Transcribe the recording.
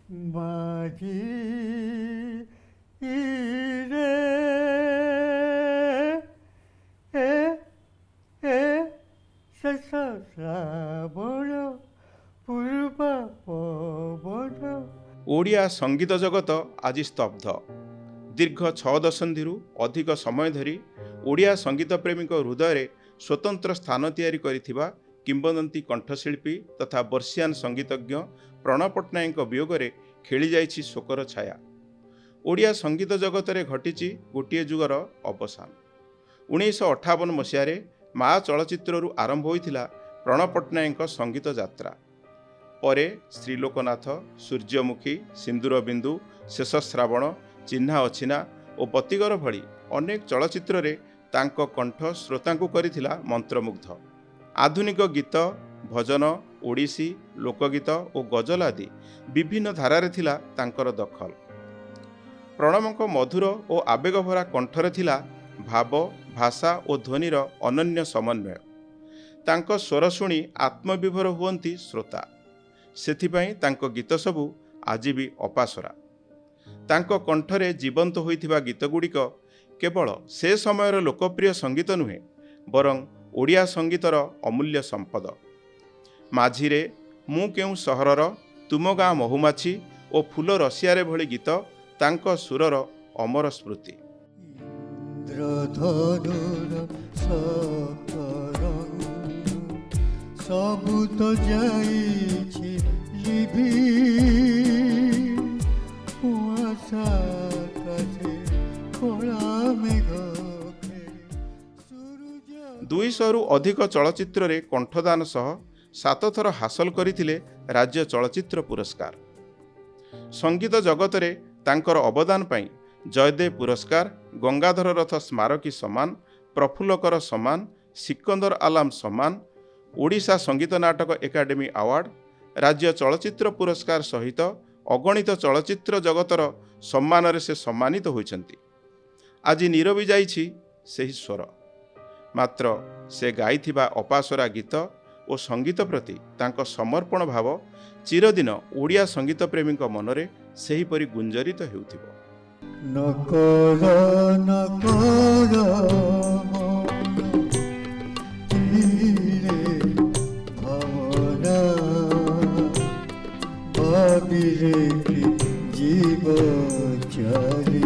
माझी रे ए ए श्रावण पूर्वा पवन। ओडिया संगीत जगत आज स्तब्ध। दीर्घ 6 दशंधिरू अधिक समय धरी ओडिया संगीत प्रेमी हृदय में स्वतंत्र स्थान तैयारी करिथिबा किंबदंती कंठशिल्पी तथा वर्षियान संगीतज्ञ प्रणव पट्टनायक वियोग में खेली जाइछि शोकर छाया। ओडिया संगीत जगत में घटी गोटे जुगर अवसान। 1958 मसीह माँ चलचित्रु आरंभ होइथिला प्रणव पट्टनायक संगीत यात्रा। परे श्रीलोकनाथ, सूर्यमुखी, सिंदूर बिंदु, शेष श्रावण, चिन्हा अछिना और बतीगर भली अनेक चलचित्र रे तांको कंठ श्रोतांकु करिथिला मंत्रमुग्ध। आधुनिक गीत, भजन, ओडिसी, लोकगीत और गजल आदि विभिन्न धारारे थिला तांकर दखल। प्रणवଙ୍କ मधुर और आवेगभरा कंठरे थिला भाव, भाषा और ध्वनिर अनन्य समन्वय। तांको स्वर शुणी आत्मविभोर हुअंती श्रोता। सेथिपाई तांको गीत सबु आज भी अपासरा। तांको कंठरे जीवंत होइथिबा गीत गुड़िक केवल से समयर लोकप्रिय संगीत नुहे बरं ओडिया संगीतर अमूल्य संपद। माझीरे, मु केउ सहरर, तुम गाँ महुमाछी और फूल रसियारे भली गीत तांको सुरर अमर स्मृति। सबुत जाइछि लिभि कुआसा कासे खोला मेघ सूरज। 200 अधिक चलचित्र रे कंठदान सह 7 थर हासिल करथिले राज्य चलचित्र पुरस्कार। संगीत जगत रे तांकर अवदान पाई जयदेव पुरस्कार, गंगाधर रथ स्मारकी सम्मान, प्रफुल्लकर सम्मान, सिकंदर आलम सम्मान, ओडिशा संगीत नाटक एकाडेमी अवार्ड, राज्य चलचित्र पुरस्कार सहित अगणित चलचित्र जगतर सम्मान रे से सम्मानित होइछंती। आज नीरवी जाइछि सेही स्वर। मात्र से गाइथिबा अपासरा गीत और संगीत प्रति तांको समर्पण भाव चिरदिन ओडिया संगीत प्रेमी मनरे सेहीपरि गुंजरित हेउथिबो। नकर भावना जीव चारी।